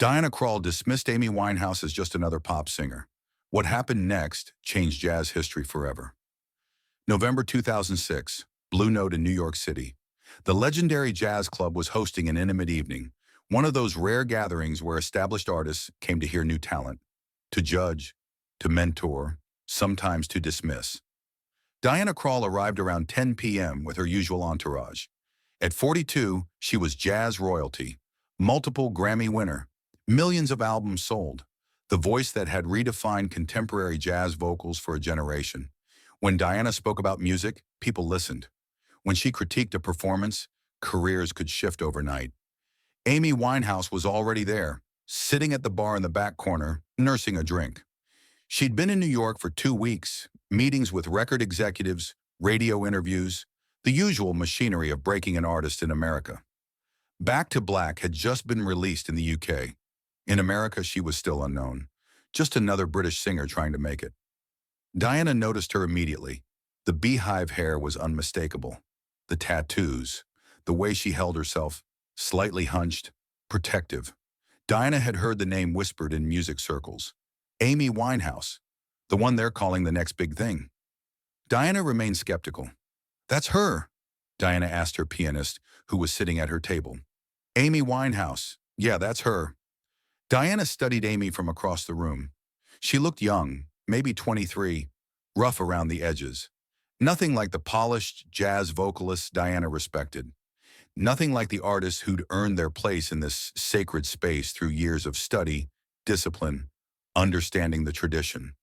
Diana Krall dismissed Amy Winehouse as just another pop singer. What happened next changed jazz history forever. November 2006, Blue Note in New York City. The legendary jazz club was hosting an intimate evening, one of those rare gatherings where established artists came to hear new talent, to judge, to mentor, sometimes to dismiss. Diana Krall arrived around 10 p.m. with her usual entourage. At 42, she was jazz royalty, multiple Grammy winner, millions of albums sold, the voice that had redefined contemporary jazz vocals for a generation. When Diana spoke about music, people listened. When she critiqued a performance, careers could shift overnight. Amy Winehouse was already there, sitting at the bar in the back corner, nursing a drink. She'd been in New York for 2 weeks, meetings with record executives, radio interviews, the usual machinery of breaking an artist in America. Back to Black had just been released in the UK. In America, she was still unknown, just another British singer trying to make it. Diana noticed her immediately. The beehive hair was unmistakable. The tattoos, the way she held herself, slightly hunched, protective. Diana had heard the name whispered in music circles. Amy Winehouse, the one they're calling the next big thing. Diana remained skeptical. "That's her," Diana asked her pianist, who was sitting at her table. "Amy Winehouse. Yeah, that's her." Diana studied Amy from across the room. She looked young, maybe 23, rough around the edges. Nothing like the polished jazz vocalist Diana respected. Nothing like the artists who'd earned their place in this sacred space through years of study, discipline, understanding the tradition.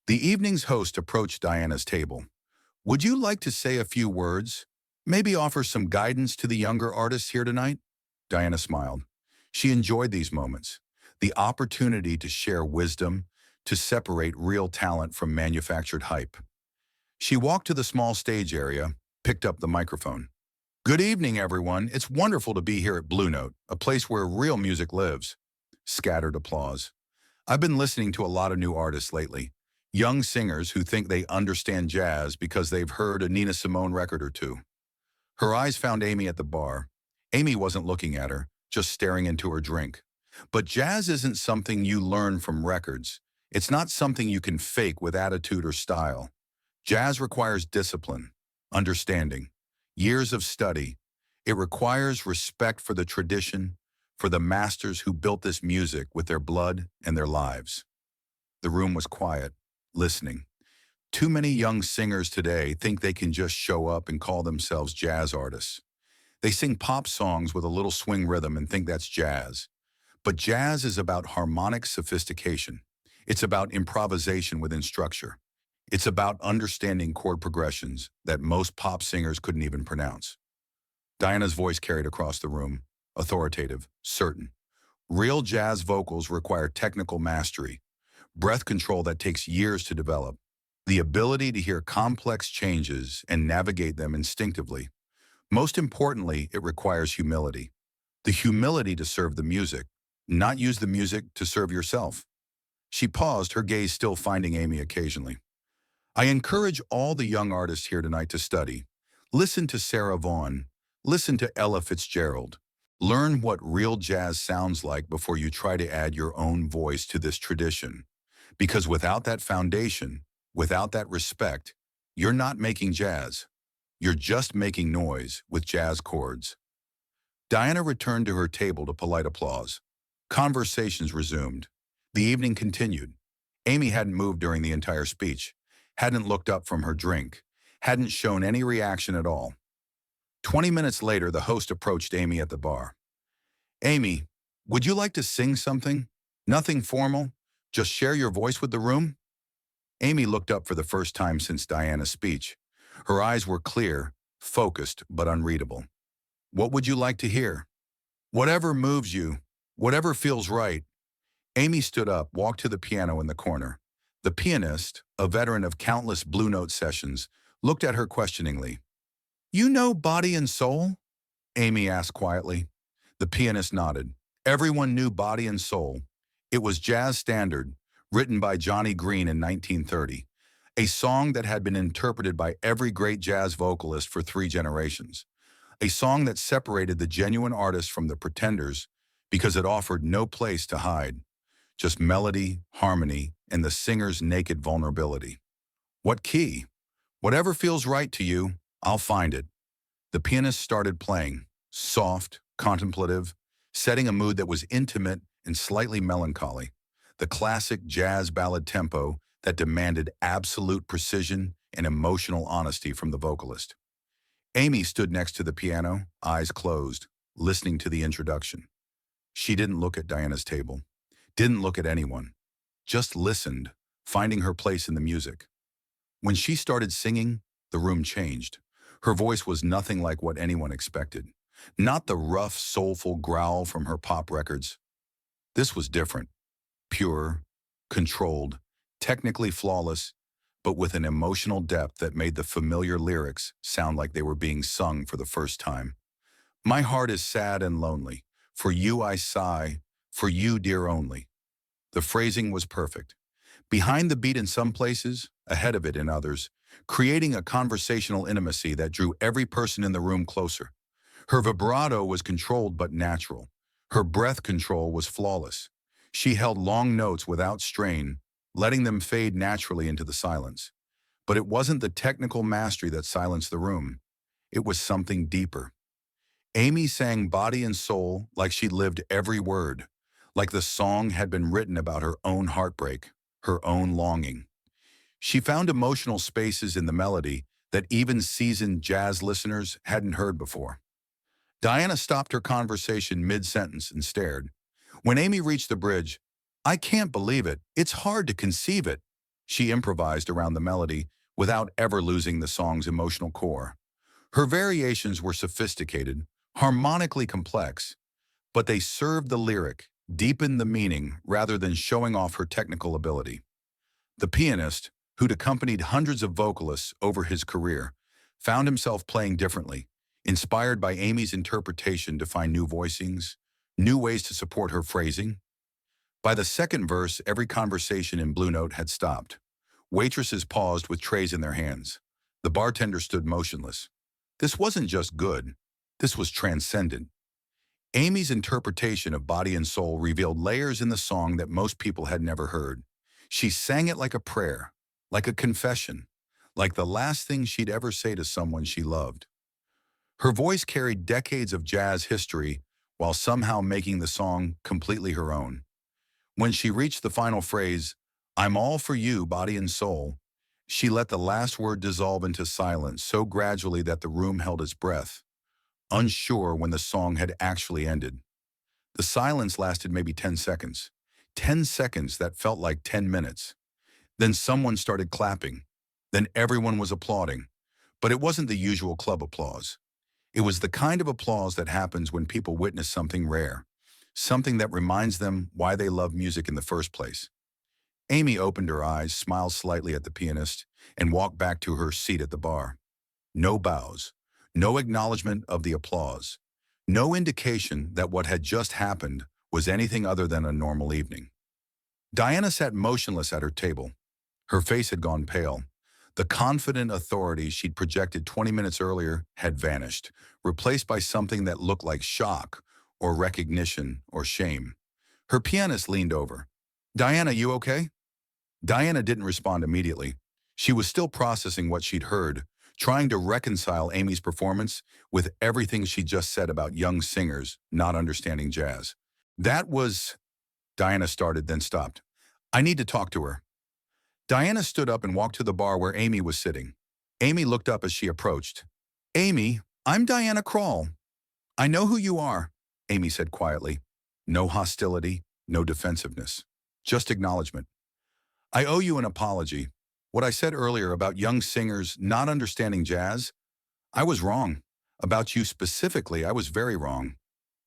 The evening's host approached Diana's table. "Would you like to say a few words? Maybe offer some guidance to the younger artists here tonight?" Diana smiled. She enjoyed these moments, the opportunity to share wisdom, to separate real talent from manufactured hype. She walked to the small stage area, picked up the microphone. "Good evening, everyone. It's wonderful to be here at Blue Note, a place where real music lives." Scattered applause. "I've been listening to a lot of new artists lately, young singers who think they understand jazz because they've heard a Nina Simone record or two." Her eyes found Amy at the bar. Amy wasn't looking at her, just staring into her drink. But jazz isn't something you learn from records. It's not something you can fake with attitude or style. Jazz requires discipline, understanding, years of study. It requires respect for the tradition, for the masters who built this music with their blood and their lives. The room was quiet, listening. Too many young singers today think they can just show up and call themselves jazz artists. They sing pop songs with a little swing rhythm and think that's jazz. But jazz is about harmonic sophistication. It's about improvisation within structure. It's about understanding chord progressions that most pop singers couldn't even pronounce. Diana's voice carried across the room, authoritative, certain. Real jazz vocals require technical mastery, breath control that takes years to develop, the ability to hear complex changes and navigate them instinctively. Most importantly, it requires humility. The humility to serve the music, not use the music to serve yourself. She paused, her gaze still finding Amy occasionally. "I encourage all the young artists here tonight to study. Listen to Sarah Vaughan. Listen to Ella Fitzgerald. Learn what real jazz sounds like before you try to add your own voice to this tradition. Because without that foundation, without that respect, you're not making jazz. You're just making noise with jazz chords." Diana returned to her table to polite applause. Conversations resumed. The evening continued. Amy hadn't moved during the entire speech, hadn't looked up from her drink, hadn't shown any reaction at all. 20 minutes later, the host approached Amy at the bar. "Amy, would you like to sing something? Nothing formal, just share your voice with the room?" Amy looked up for the first time since Diana's speech. Her eyes were clear, focused, but unreadable. "What would you like to hear?" "Whatever moves you, whatever feels right." Amy stood up, walked to the piano in the corner. The pianist, a veteran of countless Blue Note sessions, looked at her questioningly. "You know Body and Soul?" Amy asked quietly. The pianist nodded. Everyone knew Body and Soul. It was jazz standard, written by Johnny Green in 1930, a song that had been interpreted by every great jazz vocalist for 3 generations, a song that separated the genuine artists from the pretenders, because it offered no place to hide, just melody, harmony, and the singer's naked vulnerability. What key? Whatever feels right to you, I'll find it. The pianist started playing, soft, contemplative, setting a mood that was intimate and slightly melancholy, the classic jazz ballad tempo that demanded absolute precision and emotional honesty from the vocalist. Amy stood next to the piano, eyes closed, listening to the introduction. She didn't look at Diana's table, didn't look at anyone, just listened, finding her place in the music. When she started singing, the room changed. Her voice was nothing like what anyone expected. Not the rough, soulful growl from her pop records. This was different. Pure, controlled, technically flawless, but with an emotional depth that made the familiar lyrics sound like they were being sung for the first time. My heart is sad and lonely. For you I sigh, for you dear only. The phrasing was perfect. Behind the beat in some places, ahead of it in others, creating a conversational intimacy that drew every person in the room closer. Her vibrato was controlled but natural. Her breath control was flawless. She held long notes without strain, letting them fade naturally into the silence. But it wasn't the technical mastery that silenced the room. It was something deeper. Amy sang body and soul like she lived every word, like the song had been written about her own heartbreak, her own longing. She found emotional spaces in the melody that even seasoned jazz listeners hadn't heard before. Diana stopped her conversation mid-sentence and stared. When Amy reached the bridge, "I can't believe it. It's hard to conceive it." She improvised around the melody without ever losing the song's emotional core. Her variations were sophisticated, harmonically complex, but they served the lyric, deepened the meaning rather than showing off her technical ability. The pianist, who'd accompanied hundreds of vocalists over his career, found himself playing differently, inspired by Amy's interpretation to find new voicings, new ways to support her phrasing. By the second verse, every conversation in Blue Note had stopped. Waitresses paused with trays in their hands. The bartender stood motionless. This wasn't just good. This was transcendent. Amy's interpretation of body and soul revealed layers in the song that most people had never heard. She sang it like a prayer, like a confession, like the last thing she'd ever say to someone she loved. Her voice carried decades of jazz history while somehow making the song completely her own. When she reached the final phrase, "I'm all for you, body and soul," she let the last word dissolve into silence so gradually that the room held its breath, unsure when the song had actually ended. The silence lasted maybe 10 seconds. 10 seconds that felt like 10 minutes. Then someone started clapping. Then everyone was applauding. But it wasn't the usual club applause. It was the kind of applause that happens when people witness something rare, something that reminds them why they love music in the first place. Amy opened her eyes, smiled slightly at the pianist, and walked back to her seat at the bar. No bows, no acknowledgement of the applause, no indication that what had just happened was anything other than a normal evening. Diana sat motionless at her table. Her face had gone pale. The confident authority she'd projected 20 minutes earlier had vanished, replaced by something that looked like shock or recognition or shame. Her pianist leaned over. "Diana, you okay?" Diana didn't respond immediately. She was still processing what she'd heard, trying to reconcile Amy's performance with everything she just said about young singers not understanding jazz. "That was—" Diana started, then stopped. "I need to talk to her." Diana stood up and walked to the bar where Amy was sitting. Amy looked up as she approached. "Amy, I'm Diana Krall." "I know who you are," Amy said quietly. No hostility, no defensiveness, just acknowledgement. "I owe you an apology. What I said earlier about young singers not understanding jazz, I was wrong. About you specifically, I was very wrong."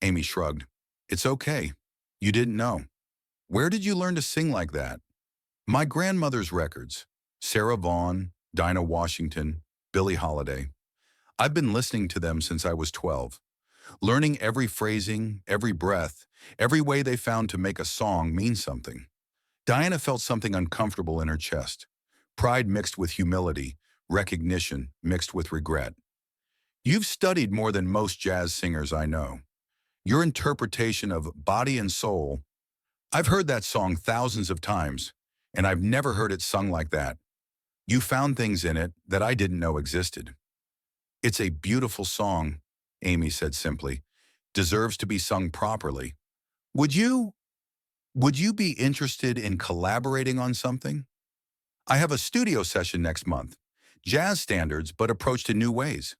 Amy shrugged. "It's okay. You didn't know. Where did you learn to sing like that?" "My grandmother's records. Sarah Vaughan, Dinah Washington, Billie Holiday. I've been listening to them since I was 12. Learning every phrasing, every breath, every way they found to make a song mean something." Diana felt something uncomfortable in her chest. Pride mixed with humility, recognition mixed with regret. "You've studied more than most jazz singers I know. Your interpretation of Body and Soul, I've heard that song thousands of times, and I've never heard it sung like that. You found things in it that I didn't know existed. It's a beautiful song, Amy said simply. Deserves to be sung properly. Would you, would you be interested in collaborating on something? I have a studio session next month. Jazz standards, but approached in new ways.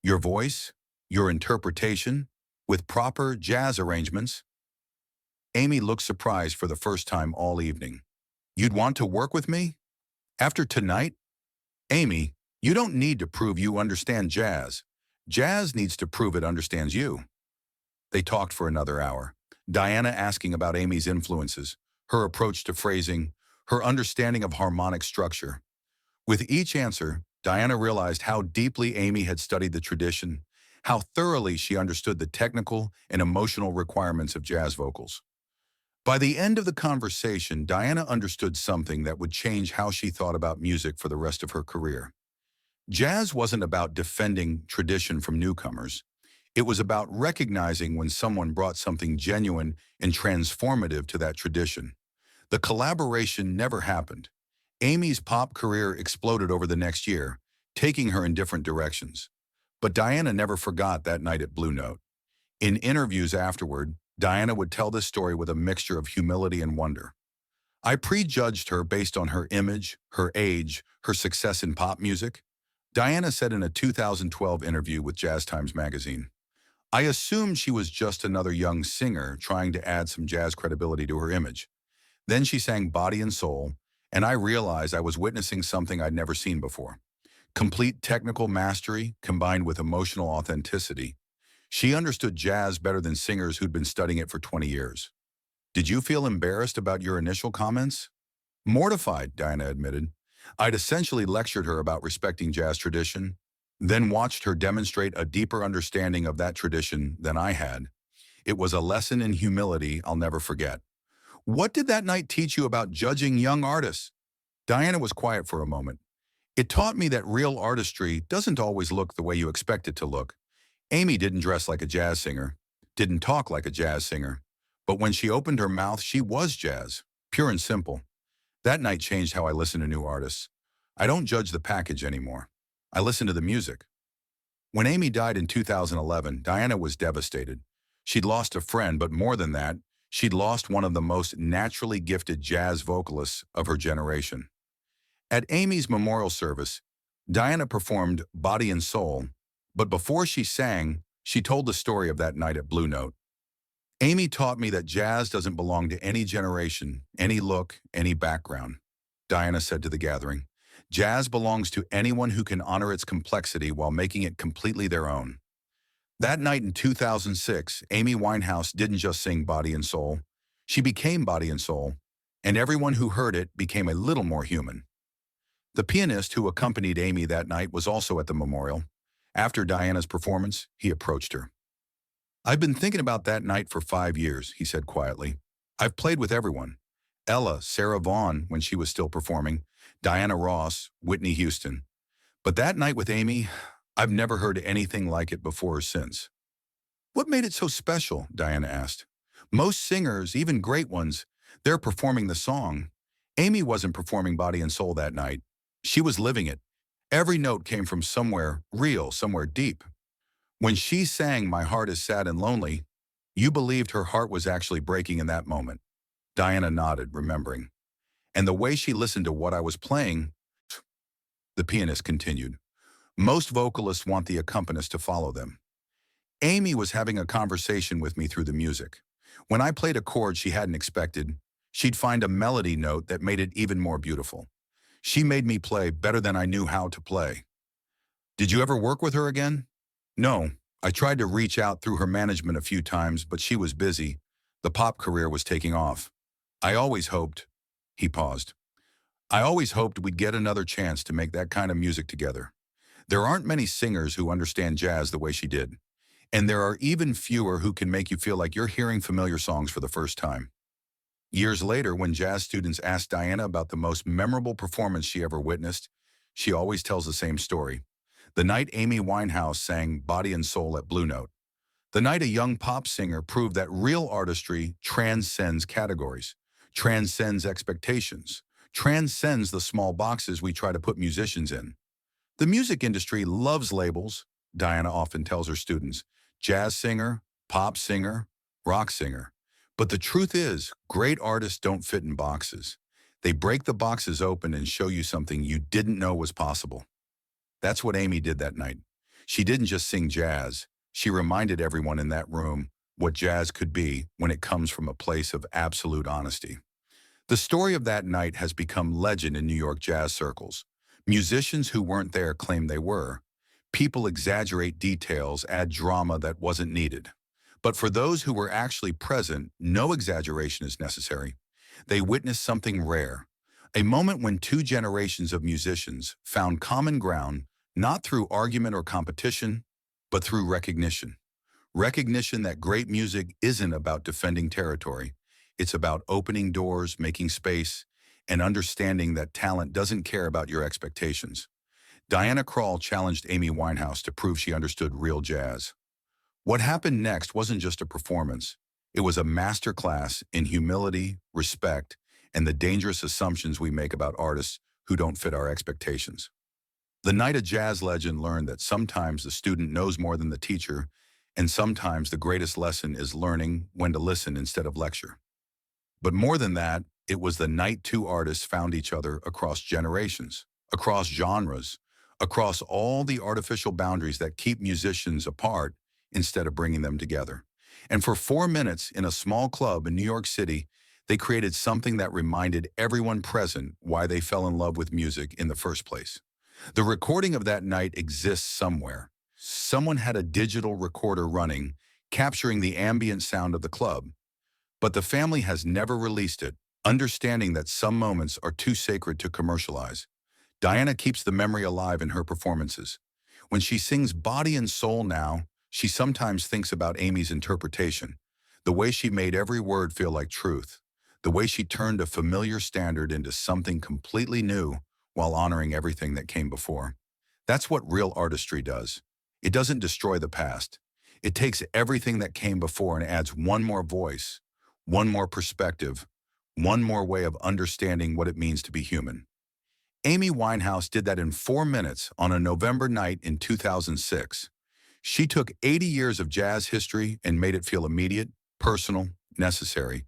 Your voice, your interpretation, with proper jazz arrangements. Amy looked surprised for the first time all evening. You'd want to work with me? After tonight? Amy, you don't need to prove you understand jazz. Jazz needs to prove it understands you. They talked for another hour. Diana asking about Amy's influences, her approach to phrasing, her understanding of harmonic structure. With each answer, Diana realized how deeply Amy had studied the tradition, how thoroughly she understood the technical and emotional requirements of jazz vocals. By the end of the conversation, Diana understood something that would change how she thought about music for the rest of her career. Jazz wasn't about defending tradition from newcomers. It was about recognizing when someone brought something genuine and transformative to that tradition. The collaboration never happened. Amy's pop career exploded over the next year, taking her in different directions. But Diana never forgot that night at Blue Note. In interviews afterward, Diana would tell this story with a mixture of humility and wonder. I prejudged her based on her image, her age, her success in pop music. Diana said in a 2012 interview with Jazz Times magazine, I assumed she was just another young singer trying to add some jazz credibility to her image. Then she sang Body and Soul, and I realized I was witnessing something I'd never seen before. Complete technical mastery combined with emotional authenticity. She understood jazz better than singers who'd been studying it for 20 years. Did you feel embarrassed about your initial comments? Mortified, Diana admitted. I'd essentially lectured her about respecting jazz tradition, then watched her demonstrate a deeper understanding of that tradition than I had. It was a lesson in humility I'll never forget. What did that night teach you about judging young artists? Diana was quiet for a moment. It taught me that real artistry doesn't always look the way you expect it to look. Amy didn't dress like a jazz singer, didn't talk like a jazz singer, but when she opened her mouth, she was jazz, pure and simple. That night changed how I listen to new artists. I don't judge the package anymore. I listen to the music. When Amy died in 2011, Diana was devastated. She'd lost a friend, but more than that, she'd lost one of the most naturally gifted jazz vocalists of her generation. At Amy's memorial service, Diana performed Body and Soul, but before she sang, she told the story of that night at Blue Note. Amy taught me that jazz doesn't belong to any generation, any look, any background. Diana said to the gathering, jazz belongs to anyone who can honor its complexity while making it completely their own. That night in 2006, Amy Winehouse didn't just sing Body and Soul. She became Body and Soul, and everyone who heard it became a little more human. The pianist who accompanied Amy that night was also at the memorial. After Diana's performance, he approached her. I've been thinking about that night for 5 years, he said quietly. I've played with everyone. Ella, Sarah Vaughan when she was still performing, Diana Ross, Whitney Houston. But that night with Amy, I've never heard anything like it before or since. What made it so special? Diana asked. Most singers, even great ones, they're performing the song. Amy wasn't performing Body and Soul that night. She was living it. Every note came from somewhere real, somewhere deep. When she sang My Heart is Sad and Lonely, you believed her heart was actually breaking in that moment. Diana nodded, remembering. And the way she listened to what I was playing, the pianist continued. Most vocalists want the accompanist to follow them. Amy was having a conversation with me through the music. When I played a chord she hadn't expected, she'd find a melody note that made it even more beautiful. She made me play better than I knew how to play. Did you ever work with her again? No. I tried to reach out through her management a few times, but she was busy. The pop career was taking off. I always hoped, he paused. I always hoped we'd get another chance to make that kind of music together. There aren't many singers who understand jazz the way she did. And there are even fewer who can make you feel like you're hearing familiar songs for the first time. Years later, when jazz students asked Diana about the most memorable performance she ever witnessed, she always tells the same story. The night Amy Winehouse sang Body and Soul at Blue Note. The night a young pop singer proved that real artistry transcends categories, transcends expectations, transcends the small boxes we try to put musicians in. The music industry loves labels, Diana often tells her students, jazz singer, pop singer, rock singer. But the truth is, great artists don't fit in boxes. They break the boxes open and show you something you didn't know was possible. That's what Amy did that night. She didn't just sing jazz. She reminded everyone in that room what jazz could be when it comes from a place of absolute honesty. The story of that night has become legend in New York jazz circles. Musicians who weren't there claim they were. People exaggerate details, add drama that wasn't needed. But for those who were actually present, no exaggeration is necessary. They witnessed something rare, a moment when two generations of musicians found common ground, not through argument or competition, but through recognition. Recognition that great music isn't about defending territory. It's about opening doors, making space, and understanding that talent doesn't care about your expectations. Diana Krall challenged Amy Winehouse to prove she understood real jazz. What happened next wasn't just a performance. It was a masterclass in humility, respect, and the dangerous assumptions we make about artists who don't fit our expectations. The night a jazz legend learned that sometimes the student knows more than the teacher, and sometimes the greatest lesson is learning when to listen instead of lecture. But more than that, it was the night two artists found each other across generations, across genres, across all the artificial boundaries that keep musicians apart instead of bringing them together. And for 4 minutes in a small club in New York City, they created something that reminded everyone present why they fell in love with music in the first place. The recording of that night exists somewhere. Someone had a digital recorder running, capturing the ambient sound of the club. But the family has never released it, understanding that some moments are too sacred to commercialize. Diana keeps the memory alive in her performances. When she sings Body and Soul now, she sometimes thinks about Amy's interpretation, the way she made every word feel like truth, the way she turned a familiar standard into something completely new while honoring everything that came before. That's what real artistry does. It doesn't destroy the past. It takes everything that came before and adds one more voice, one more perspective, one more way of understanding what it means to be human. Amy Winehouse did that in 4 minutes on a November night in 2006. She took 80 years of jazz history and made it feel immediate, personal, necessary.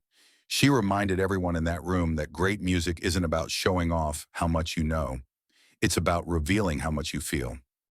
She reminded everyone in that room that great music isn't about showing off how much you know. It's about revealing how much you feel.